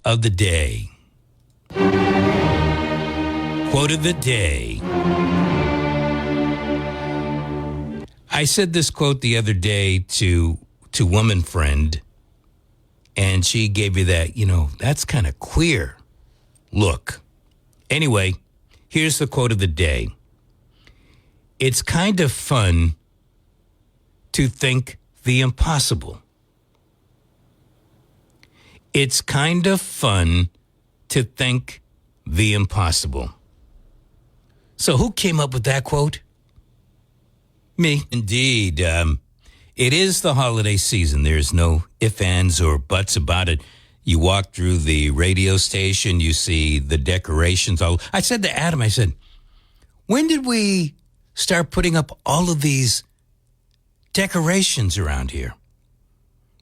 of the day. Quote of the day. I said this quote the other day to woman friend, and she gave me that, that's kind of queer look. Anyway, here's the quote of the day. It's kind of fun to think the impossible. It's kind of fun to think the impossible. So who came up with that quote? Me. Indeed. It is the holiday season. There's no ifs, ands, or buts about it. You walk through the radio station, you see the decorations. I said to Adam, when did we start putting up all of these decorations around here?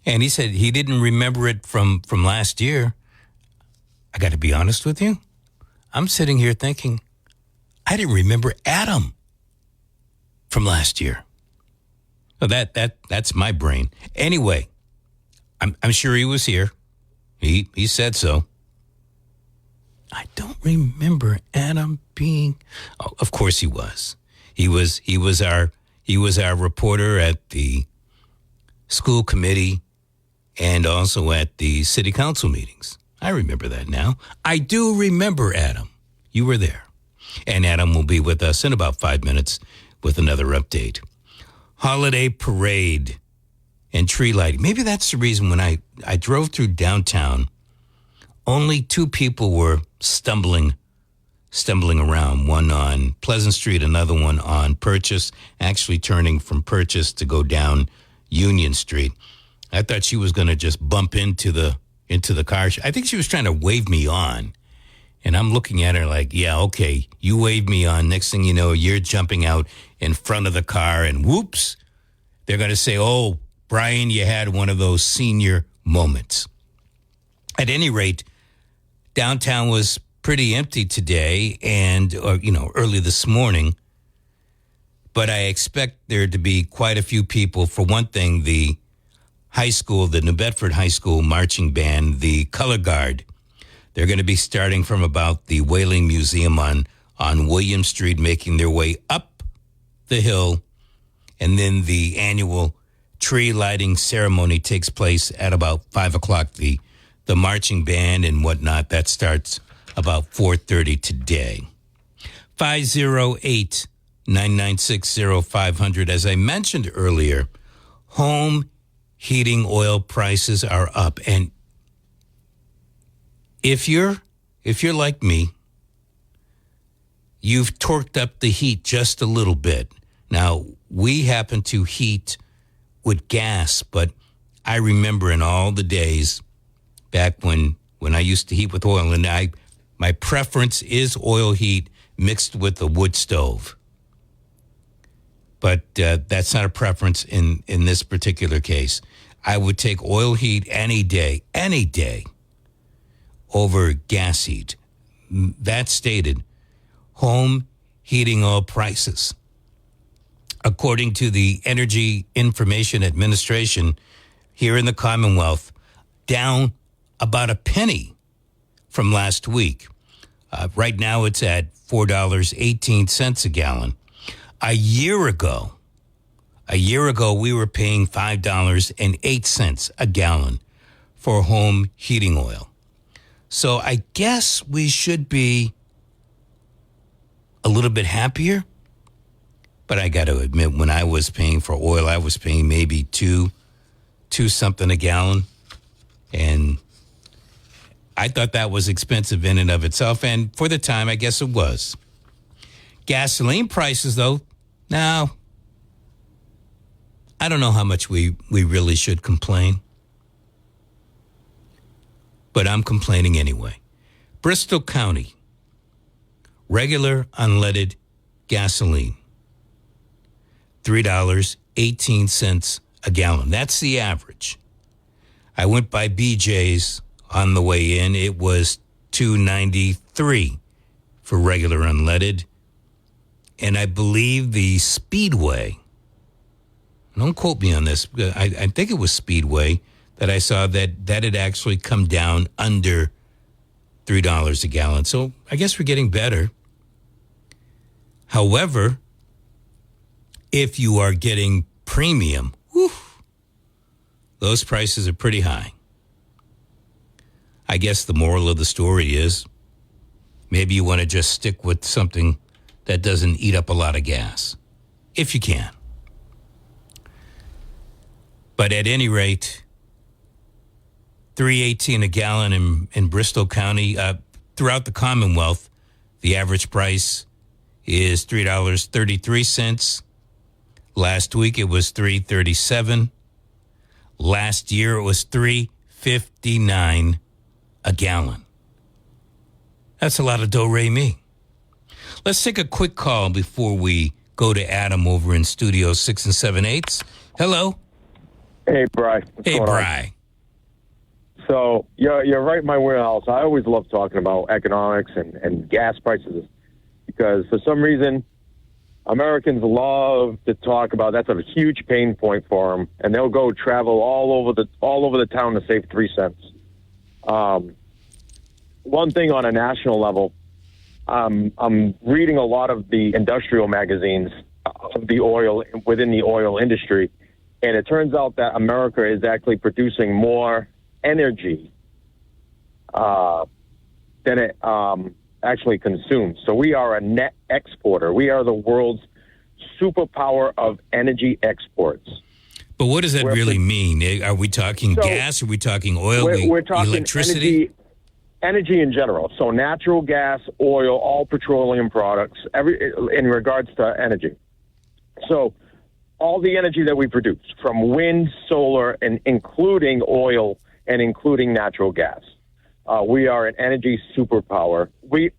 And he said he didn't remember it from last year. I got to be honest with you. I'm sitting here thinking, I didn't remember Adam from last year. So that's my brain. Anyway, I'm sure he was here. He said so. I don't remember Adam being. Oh, of course he was. He was our reporter at the school committee and also at the city council meetings. I remember that now. I do remember Adam. You were there. And Adam will be with us in about 5 minutes with another update. Holiday parade and tree lighting. Maybe that's the reason when I drove through downtown, only two people were stumbling around. One on Pleasant Street, another one on Purchase, actually turning from Purchase to go down Union Street. I thought she was going to just bump into the car. I think she was trying to wave me on. And I'm looking at her like, yeah, okay, you waved me on. Next thing you know, you're jumping out in front of the car and whoops, they're going to say, oh, Brian, you had one of those senior moments. At any rate, downtown was pretty empty today and, early this morning. But I expect there to be quite a few people. For one thing, the high school, the New Bedford High School marching band, the Color Guard, they're going to be starting from about the Whaling Museum on William Street, making their way up the hill. And then the annual tree lighting ceremony takes place at about 5 o'clock. The marching band and whatnot, that starts about 4:30 today. 508-996-0500. As I mentioned earlier, home heating oil prices are up. And if you're like me, you've torqued up the heat just a little bit. Now, we happen to heat with gas, but I remember in all the days back when I used to heat with oil, and my preference is oil heat mixed with a wood stove. But that's not a preference in this particular case. I would take oil heat any day over gas heat. That stated, home heating oil prices, according to the Energy Information Administration here in the Commonwealth, down about a penny from last week. Right now it's at $4.18 a gallon. A year ago, we were paying $5.08 a gallon for home heating oil. So I guess we should be a little bit happier. But I got to admit, when I was paying for oil, I was paying maybe two something a gallon. And I thought that was expensive in and of itself. And for the time, I guess it was. Gasoline prices, though, now, I don't know how much we really should complain. But I'm complaining anyway. Bristol County, regular unleaded gasoline, $3.18 a gallon. That's the average. I went by BJ's on the way in. It was $2.93 for regular unleaded. And I believe the Speedway, don't quote me on this, I think it was Speedway that I saw that had actually come down under $3 a gallon. So I guess we're getting better. However, if you are getting premium, those prices are pretty high. I guess the moral of the story is maybe you want to just stick with something that doesn't eat up a lot of gas, if you can. But at any rate, $3.18 a gallon in Bristol County. Throughout the Commonwealth, the average price is $3.33. Last week it was $3.37. Last year it was $3.59 a gallon. That's a lot of do-re-mi. Let's take a quick call before we go to Adam over in Studio 6 and 7/8. Hello. Hey, Bri. Hey, Bri. So, you're right in my warehouse. I always love talking about economics and gas prices because for some reason, Americans love to talk about that's a huge pain point for them, and they'll go travel all over the town to save 3 cents. One thing on a national level, I'm reading a lot of the industrial magazines of the oil within the oil industry, and it turns out that America is actually producing more energy than it actually consumes. So we are a net exporter. We are the world's superpower of energy exports. But what does that really mean? Are we talking gas? Are we talking oil? We're talking electricity? Energy in general. So natural gas, oil, all petroleum products, in regards to energy. So all the energy that we produce from wind, solar, and including oil and including natural gas. We are an energy superpower.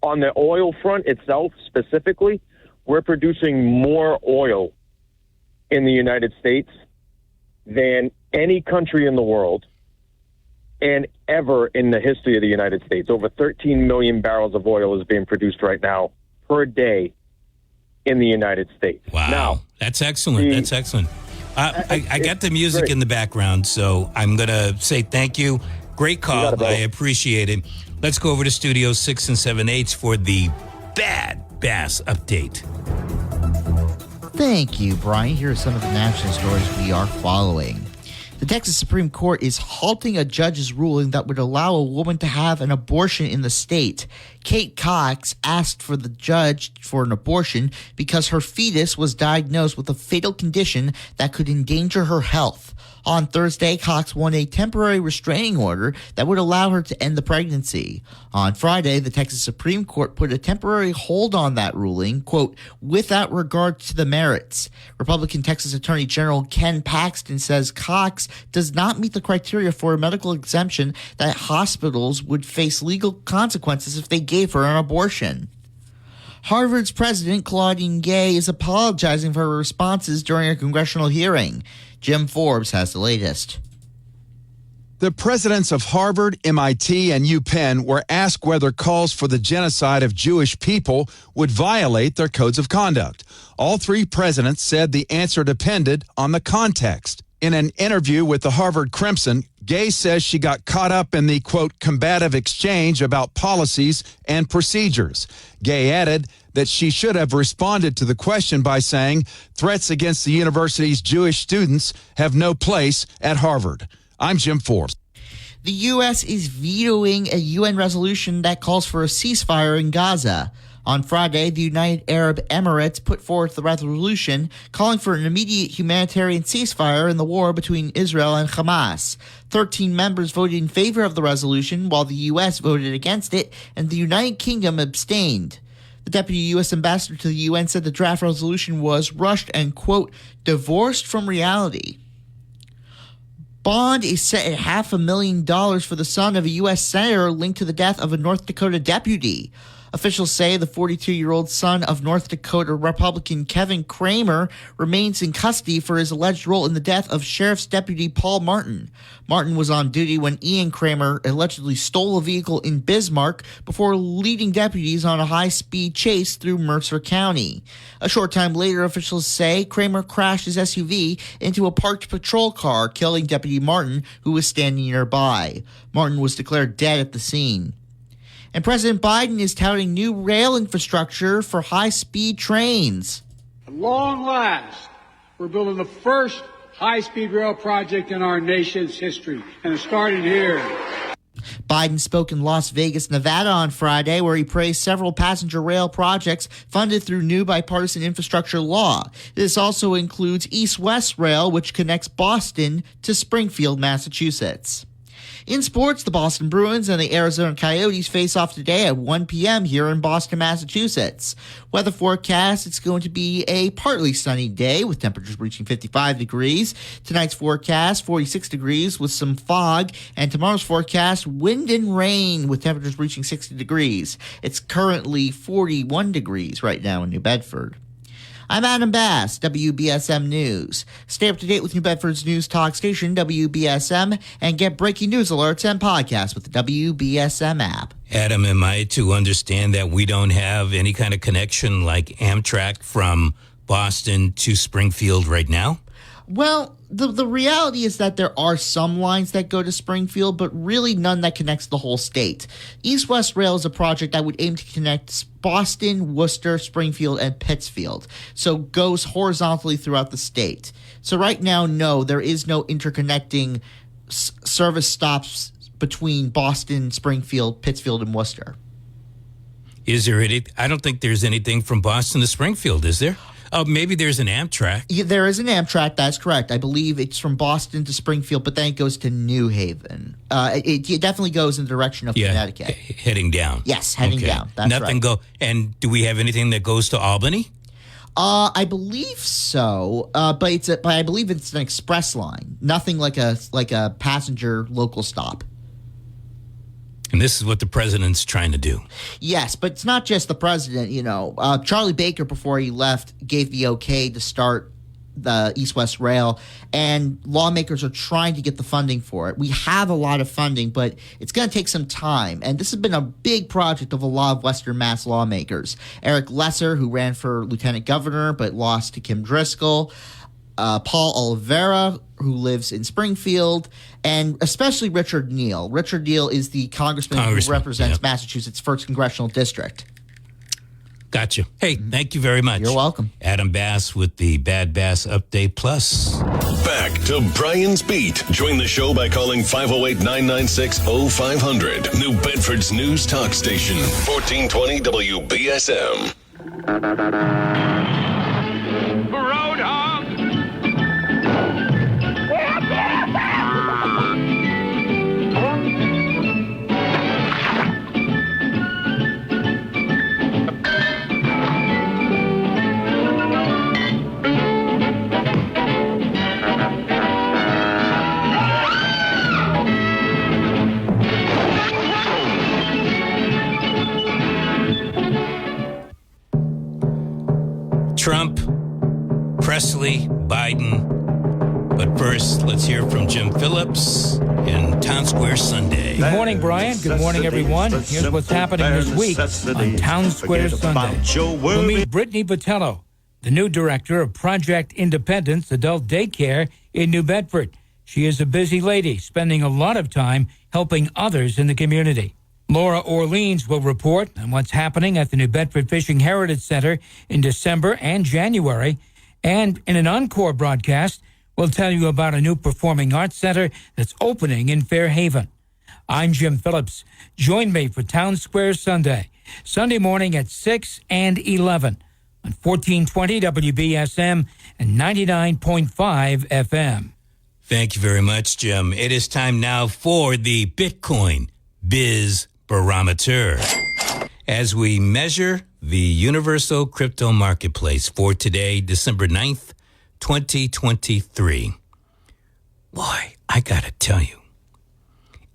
On the oil front itself specifically, we're producing more oil in the United States than any country in the world and ever in the history of the United States. Over 13 million barrels of oil is being produced right now per day in the United States. Wow. Now, that's excellent. That's excellent. I got the music in the background, so I'm going to say thank you. Great call. I appreciate it. Let's go over to Studio 6 and 7/8 for the Bad Bass Update. Thank you, Brian. Here are some of the national stories we are following. The Texas Supreme Court is halting a judge's ruling that would allow a woman to have an abortion in the state. Kate Cox asked for the judge for an abortion because her fetus was diagnosed with a fatal condition that could endanger her health. On Thursday, Cox won a temporary restraining order that would allow her to end the pregnancy. On Friday, the Texas Supreme Court put a temporary hold on that ruling, quote, without regard to the merits. Republican Texas Attorney General Ken Paxton says Cox does not meet the criteria for a medical exemption that hospitals would face legal consequences if they gave her an abortion. Harvard's president, Claudine Gay, is apologizing for her responses during a congressional hearing. Jim Forbes has the latest. The presidents of Harvard, MIT, and UPenn were asked whether calls for the genocide of Jewish people would violate their codes of conduct. All three presidents said the answer depended on the context. In an interview with the Harvard Crimson, Gay says she got caught up in the, quote, combative exchange about policies and procedures. Gay added that she should have responded to the question by saying threats against the university's Jewish students have no place at Harvard. I'm Jim Forbes. The U.S. is vetoing a UN resolution that calls for a ceasefire in Gaza. On Friday, the United Arab Emirates put forth the resolution calling for an immediate humanitarian ceasefire in the war between Israel and Hamas. 13 members voted in favor of the resolution, while the U.S. voted against it, and the United Kingdom abstained. The deputy U.S. ambassador to the UN said the draft resolution was rushed and, quote, divorced from reality. Bond is set at $500,000 for the son of a U.S. senator linked to the death of a North Dakota deputy. Officials say the 42-year-old son of North Dakota Republican Kevin Kramer remains in custody for his alleged role in the death of Sheriff's Deputy Paul Martin. Martin was on duty when Ian Kramer allegedly stole a vehicle in Bismarck before leading deputies on a high-speed chase through Mercer County. A short time later, officials say Kramer crashed his SUV into a parked patrol car, killing Deputy Martin, who was standing nearby. Martin was declared dead at the scene. And President Biden is touting new rail infrastructure for high-speed trains. At long last, we're building the first high-speed rail project in our nation's history, and it started here. Biden spoke in Las Vegas, Nevada on Friday, where he praised several passenger rail projects funded through new bipartisan infrastructure law. This also includes East-West Rail, which connects Boston to Springfield, Massachusetts. In sports, the Boston Bruins and the Arizona Coyotes face off today at 1 p.m. here in Boston, Massachusetts. Weather forecast, it's going to be a partly sunny day with temperatures reaching 55 degrees. Tonight's forecast, 46 degrees with some fog. And tomorrow's forecast, wind and rain with temperatures reaching 60 degrees. It's currently 41 degrees right now in New Bedford. I'm Adam Bass, WBSM News. Stay up to date with New Bedford's news talk station, WBSM, and get breaking news alerts and podcasts with the WBSM app. Adam, am I to understand that we don't have any kind of connection like Amtrak from Boston to Springfield right now? Well, the reality is that there are some lines that go to Springfield, but really none that connects the whole state. East-West Rail is a project that would aim to connect Boston, Worcester, Springfield, and Pittsfield, so goes horizontally throughout the state. So right now, no, there is no interconnecting service stops between Boston, Springfield, Pittsfield, and Worcester. Is there any? I don't think there's anything from Boston to Springfield, is there? Maybe there's an Amtrak. Yeah, there is an Amtrak, that's correct. I believe it's from Boston to Springfield, but then it goes to New Haven. It definitely goes in the direction of Connecticut. Heading down. Yes, heading down. That's Nothing right. And do we have anything that goes to Albany? I believe so, but I believe it's an express line. Nothing like a passenger local stop. And this is what the president's trying to do. Yes, but it's not just the president, Charlie Baker, before he left, gave the okay to start the East-West Rail, and lawmakers are trying to get the funding for it. We have a lot of funding, but it's going to take some time, and this has been a big project of a lot of Western Mass lawmakers. Eric Lesser, who ran for lieutenant governor but lost to Kim Driscoll, Paul Oliveira, who lives in Springfield, and especially Richard Neal. Richard Neal is the congressman who represents Massachusetts' 1st Congressional District. Gotcha. Hey, thank you very much. You're welcome. Adam Bass with the Bad Bass Update Plus. Back to Brian's Beat. Join the show by calling 508-996-0500. New Bedford's news talk station, 1420 WBSM. Roadhog! Trump, Presley, Biden. But first, let's hear from Jim Phillips in Town Square Sunday. Good morning, Brian. Good morning, everyone. Here's what's happening this week on Town Square Sunday. We'll meet Brittany Botello, the new director of Project Independence Adult Daycare in New Bedford. She is a busy lady, spending a lot of time helping others in the community. Laura Orleans will report on what's happening at the New Bedford Fishing Heritage Center in December and January. And in an encore broadcast, we'll tell you about a new performing arts center that's opening in Fairhaven. I'm Jim Phillips. Join me for Town Square Sunday, Sunday morning at 6 and 11 on 1420 WBSM and 99.5 FM. Thank you very much, Jim. It is time now for the Bitcoin Biz Barometer, as we measure the universal crypto marketplace for today, December 9th, 2023. Boy, I got to tell you,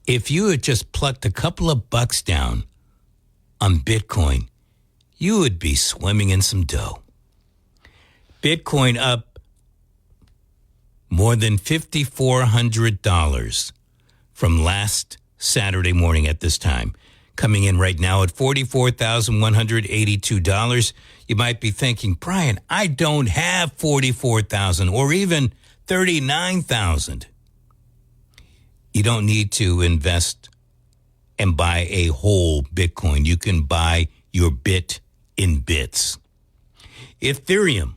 if you had just plucked a couple of bucks down on Bitcoin, you would be swimming in some dough. Bitcoin up more than $5,400 from last Saturday morning at this time, coming in right now at $44,182. You might be thinking, Brian, I don't have $44,000 or even $39,000. You don't need to invest and buy a whole Bitcoin. You can buy your bit in bits. Ethereum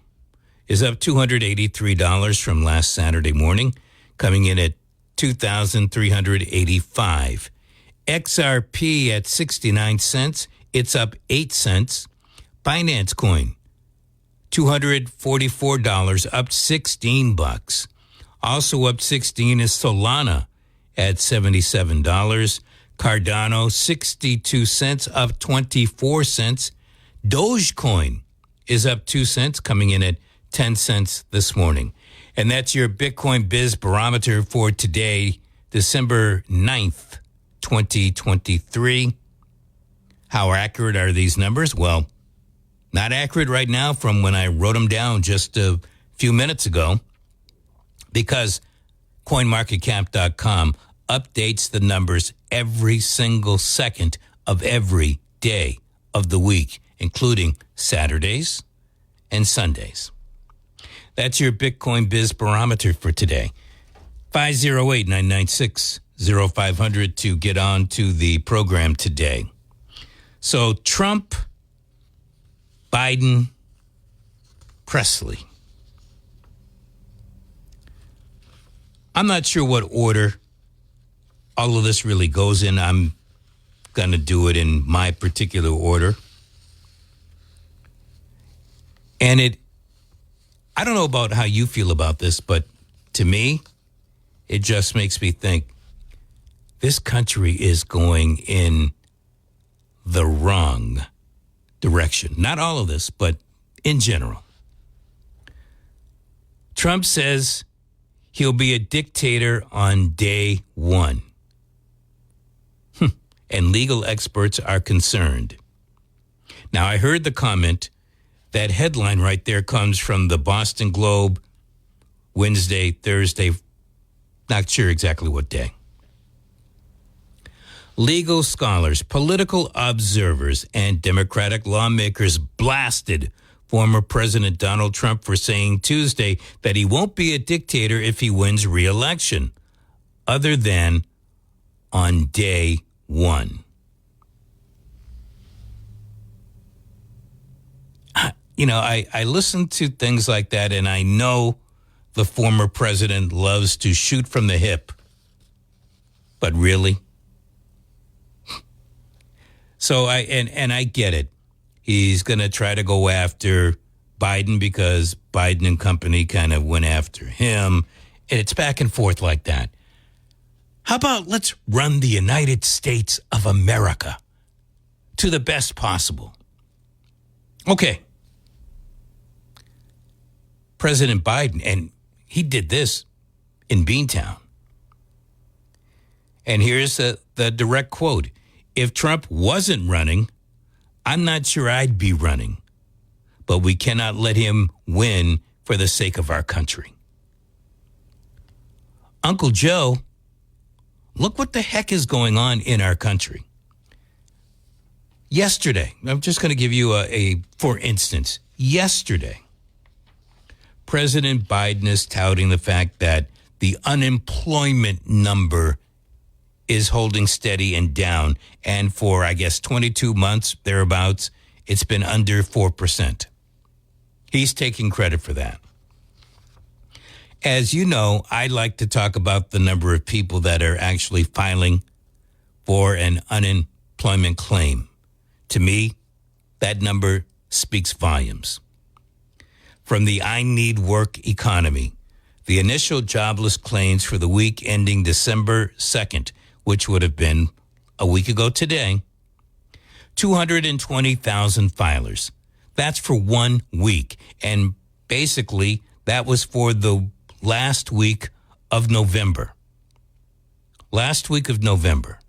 is up $283 from last Saturday morning, coming in at $2,385. XRP at 69 cents. It's up 8 cents. Binance Coin, $244, up 16 bucks. Also up 16 is Solana at $77. Cardano, 62 cents, up 24 cents. Dogecoin is up 2 cents, coming in at 10 cents this morning. And that's your Bitcoin Biz Barometer for today, December 9th, 2023. How accurate are these numbers? Well, not accurate right now from when I wrote them down just a few minutes ago, because CoinMarketCap.com updates the numbers every single second of every day of the week, including Saturdays and Sundays. That's your Bitcoin Biz Barometer for today. 508-996-0500 to get on to the program today. So Trump, Biden, Presley. I'm not sure what order all of this really goes in. I'm going to do it in my particular order. And I don't know about how you feel about this, but to me, it just makes me think this country is going in the wrong direction. Not all of this, but in general. Trump says he'll be a dictator on day one. And legal experts are concerned. Now, I heard the comment, that headline right there comes from the Boston Globe, Wednesday, Thursday, not sure exactly what day. Legal scholars, political observers, and Democratic lawmakers blasted former President Donald Trump for saying Tuesday that he won't be a dictator if he wins re-election, other than on day one. You know, I listen to things like that, and I know the former president loves to shoot from the hip. But really? So I get it. He's going to try to go after Biden because Biden and company kind of went after him. And it's back and forth like that. How about let's run the United States of America to the best possible? Okay. President Biden, and he did this in Beantown. And here's the direct quote. If Trump wasn't running, I'm not sure I'd be running. But we cannot let him win for the sake of our country. Uncle Joe, look what the heck is going on in our country. Yesterday, I'm just going to give you for instance, yesterday, President Biden is touting the fact that the unemployment number is holding steady and down. And for, I guess, 22 months, thereabouts, it's been under 4%. He's taking credit for that. As you know, I like to talk about the number of people that are actually filing for an unemployment claim. To me, that number speaks volumes. From the I Need Work economy, the initial jobless claims for the week ending December 2nd, which would have been a week ago today, 220,000 filers. That's for 1 week. And basically, that was for the last week of November. Last week of November.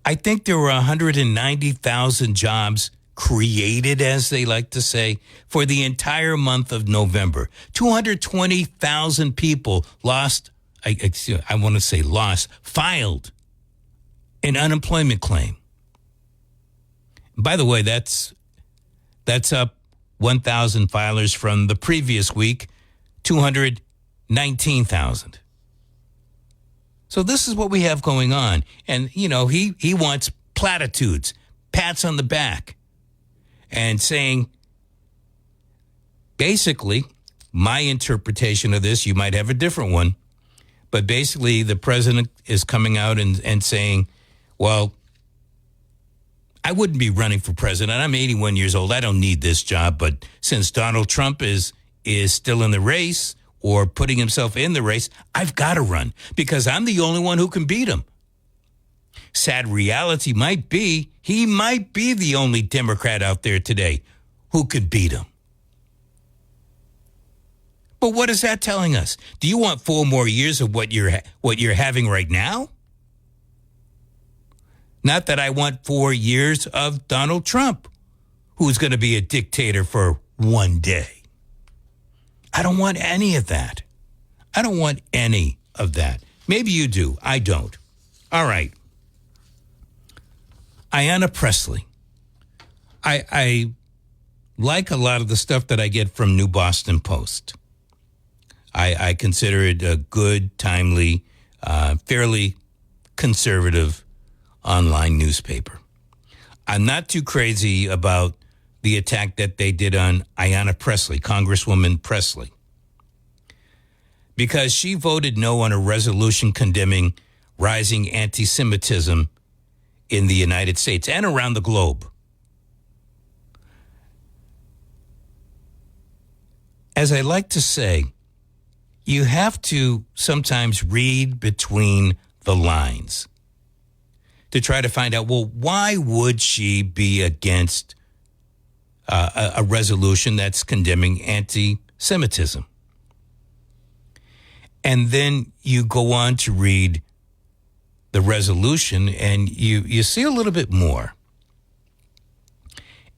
I think there were 190,000 jobs created, as they like to say, for the entire month of November. 220,000 people filed an unemployment claim. By the way, that's up 1,000 filers from the previous week, 219,000. So this is what we have going on. And, you know, he wants platitudes, pats on the back, and saying, basically, my interpretation of this, you might have a different one, but basically the president is coming out and saying, well, I wouldn't be running for president. I'm 81 years old. I don't need this job. But since Donald Trump is still in the race or putting himself in the race, I've got to run because I'm the only one who can beat him. Sad reality might be he might be the only Democrat out there today who could beat him. But what is that telling us? Do you want 4 more years of what you're having right now? Not that I want 4 years of Donald Trump, who's going to be a dictator for one day. I don't want any of that. I don't want any of that. Maybe you do. I don't. All right. Ayanna Pressley. I like a lot of the stuff that I get from New Boston Post. I consider it a good, timely, fairly conservative online newspaper. I'm not too crazy about the attack that they did on Ayanna Pressley, Congresswoman Pressley, because she voted no on a resolution condemning rising anti-Semitism in the United States and around the globe. As I like to say, you have to sometimes read between the lines to try to find out, well, why would she be against a resolution that's condemning anti-Semitism? And then you go on to read the resolution and you see a little bit more.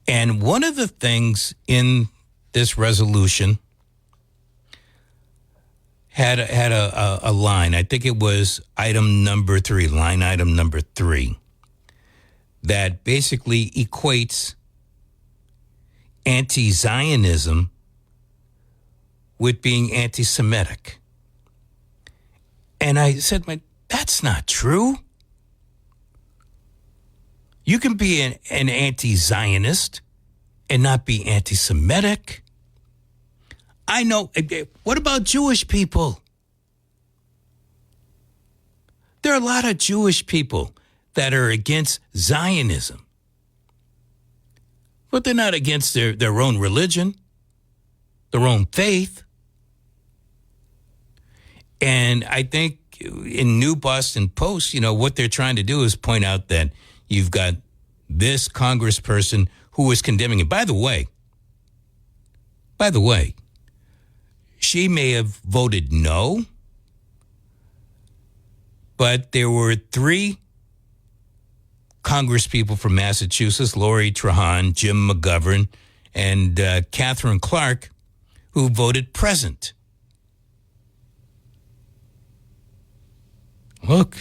And one of the things in this resolution had a line, I think it was item number 3, line item number 3, that basically equates anti-Zionism with being anti-Semitic. And I said, that's not true. You can be an anti-Zionist and not be anti-Semitic. I know. What about Jewish people? There are a lot of Jewish people that are against Zionism. But they're not against their own religion, their own faith. And I think in New Boston Post, you know, what they're trying to do is point out that you've got this congressperson who is condemning it. By the way, she may have voted no, but there were 3 congresspeople from Massachusetts, Lori Trahan, Jim McGovern, and Catherine Clark, who voted present. Look,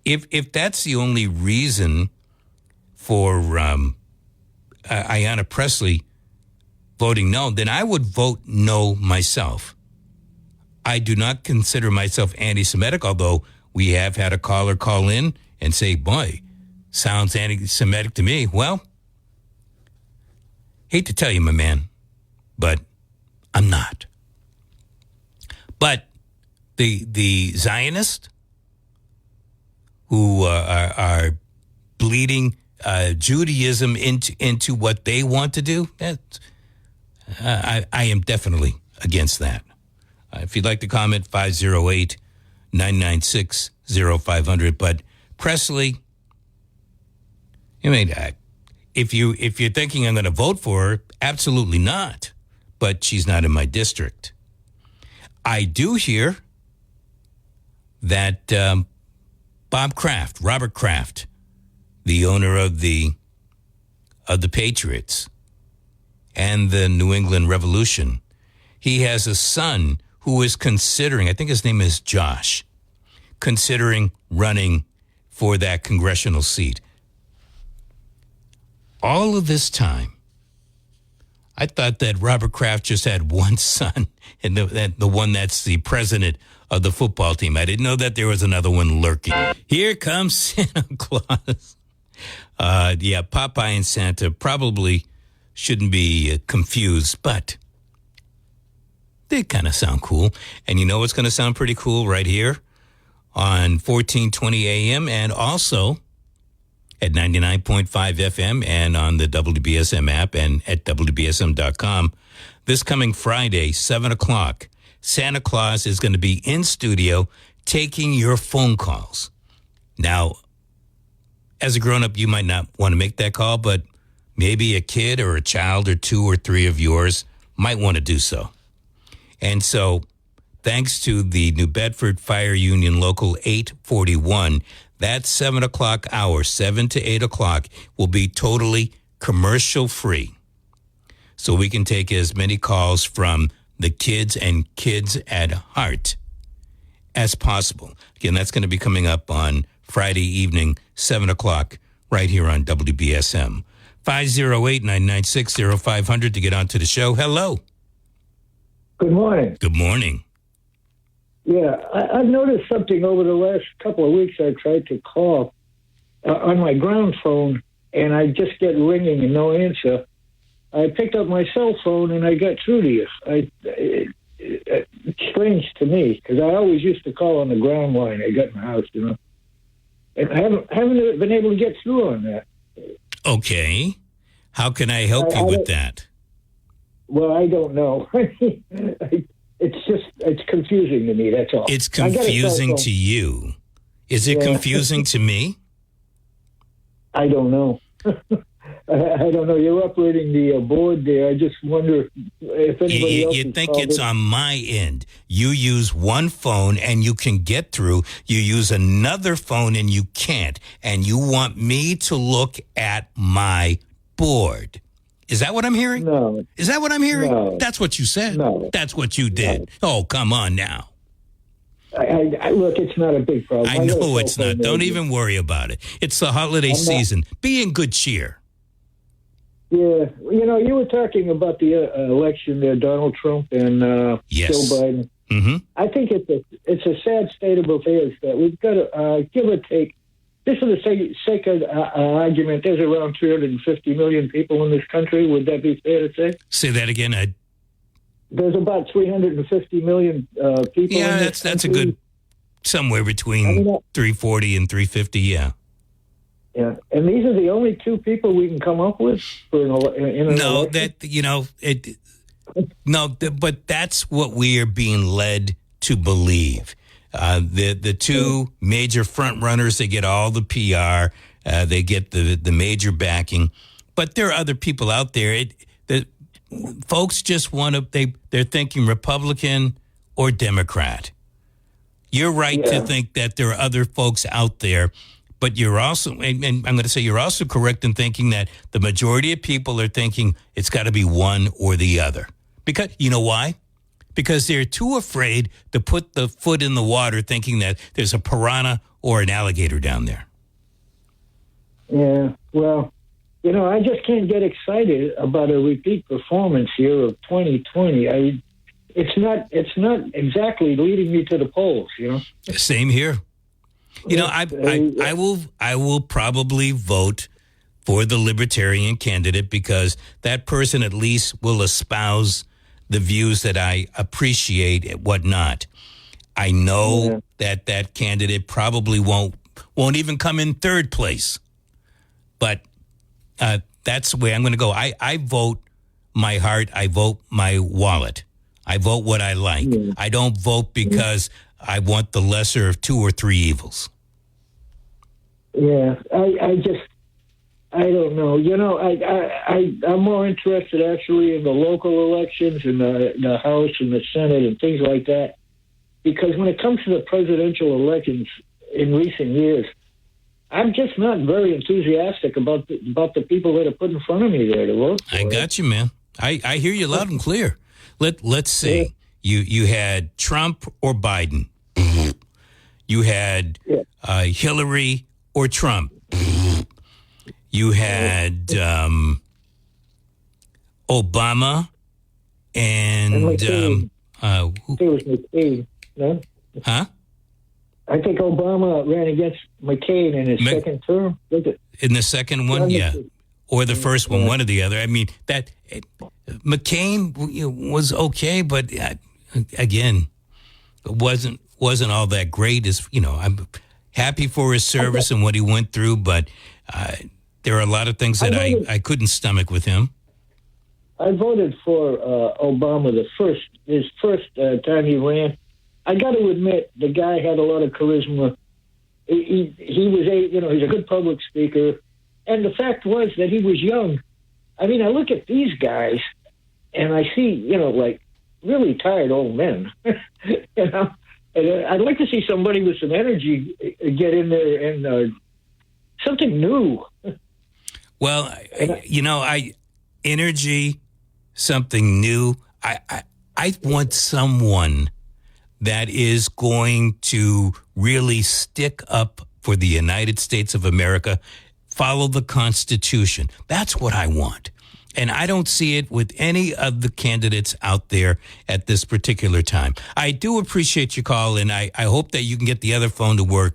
if that's the only reason for Ayanna Pressley voting no, then I would vote no myself. I do not consider myself anti-Semitic, although we have had a caller call in and say, boy, sounds anti-Semitic to me. Well, hate to tell you, my man, but I'm not. But the Zionists who are bleeding Judaism into what they want to do, I am definitely against that. If you'd like to comment, 508-996-0500. But Pressley, I mean, if you're thinking I'm going to vote for her, absolutely not. But she's not in my district. I do hear that Robert Kraft, the owner of the Patriots and the New England Revolution, he has a son who is considering, I think his name is Josh, considering running for that congressional seat. All of this time, I thought that Robert Kraft just had one son, and the one that's the president of the football team. I didn't know that there was another one lurking. Here comes Santa Claus. Yeah, Popeye and Santa probably shouldn't be confused, but they kind of sound cool. And you know what's going to sound pretty cool right here on 1420 AM and also at 99.5 FM and on the WBSM app and at WBSM.com. This coming Friday, 7 o'clock, Santa Claus is going to be in studio taking your phone calls. Now, as a grown-up, you might not want to make that call, but maybe a kid or a child or two or three of yours might want to do so. And so, thanks to the New Bedford Fire Union Local 841, that 7 o'clock hour, 7 to 8 o'clock, will be totally commercial free. So we can take as many calls from the kids and kids at heart as possible. Again, that's going to be coming up on Friday evening, 7 o'clock, right here on WBSM. 508-996-0500 to get onto the show. Hello. Good morning. Good morning. Yeah, I've noticed something over the last couple of weeks. I tried to call on my ground phone, and I just get ringing and no answer. I picked up my cell phone, and I got through to you. It's strange to me, because I always used to call on the ground line I got in the house, you know. And I haven't been able to get through on that. Okay. How can I help you with that? Well, I don't know. It's confusing to me, that's all. It's confusing to you. Is it confusing to me? I don't know. I don't know. You're operating the board there. I just wonder if anybody else. You think it's on my end. You use one phone and you can get through. You use another phone and you can't. And you want me to look at my board. Is that what I'm hearing? No. Is that what I'm hearing? No. That's what you said? No. That's what you did? No. Oh, come on now. I look, it's not a big problem. I know it's not. Don't even worry about it. It's the holiday season. Be in good cheer. Yeah. You know, you were talking about the election there, Donald Trump and Joe Biden. Mm-hmm. I think it's a sad state of affairs that we've got to give or take. Just for the sake of argument, there's around 350 million people in this country. Would that be fair to say? Say that again. There's about 350 million people. Yeah, in this that's a country. good somewhere between 340 and 350. Yeah. Yeah, and these are the only two people we can come up with for an election. But that's what we are being led to believe. The two major front runners, they get all the PR, they get the major backing, but there are other people out there. The folks just want to. They're thinking Republican or Democrat. You're right to think that there are other folks out there, but you're also, and I'm going to say you're also correct in thinking that the majority of people are thinking it's got to be one or the other. Because you know why? Because they're too afraid to put the foot in the water thinking that there's a piranha or an alligator down there. Yeah, well, you know, I just can't get excited about a repeat performance here of 2020. It's not exactly leading me to the polls, you know. Same here. You know, I will probably vote for the Libertarian candidate because that person at least will espouse the views that I appreciate and whatnot. I know that candidate probably won't even come in third place. But that's the way I'm going to go. I vote my heart. I vote my wallet. I vote what I like. I don't vote because I want the lesser of two or three evils. Yeah, I don't know. You know, I'm more interested actually in the local elections and the House and the Senate and things like that. Because when it comes to the presidential elections in recent years, I'm just not very enthusiastic about the people that are put in front of me there to vote for. I got you, man. I hear you loud and clear. Let's see. You had Trump or Biden. You had Hillary or Trump. You had Obama and McCain. It was McCain, no? Huh? I think Obama ran against McCain in his second term. Was it? In the second one, yeah. Or the first one, one or the other. I mean, McCain was okay, but again, it wasn't all that great. I'm happy for his service and what he went through, but there are a lot of things that I couldn't stomach with him. I voted for Obama his first time he ran. I got to admit, the guy had a lot of charisma. He was he's a good public speaker, and the fact was that he was young. I mean, I look at these guys, and I see like really tired old men. And I'd like to see somebody with some energy get in there and something new. Well, energy, something new. I want someone that is going to really stick up for the United States of America, follow the Constitution. That's what I want. And I don't see it with any of the candidates out there at this particular time. I do appreciate your call, and I hope that you can get the other phone to work.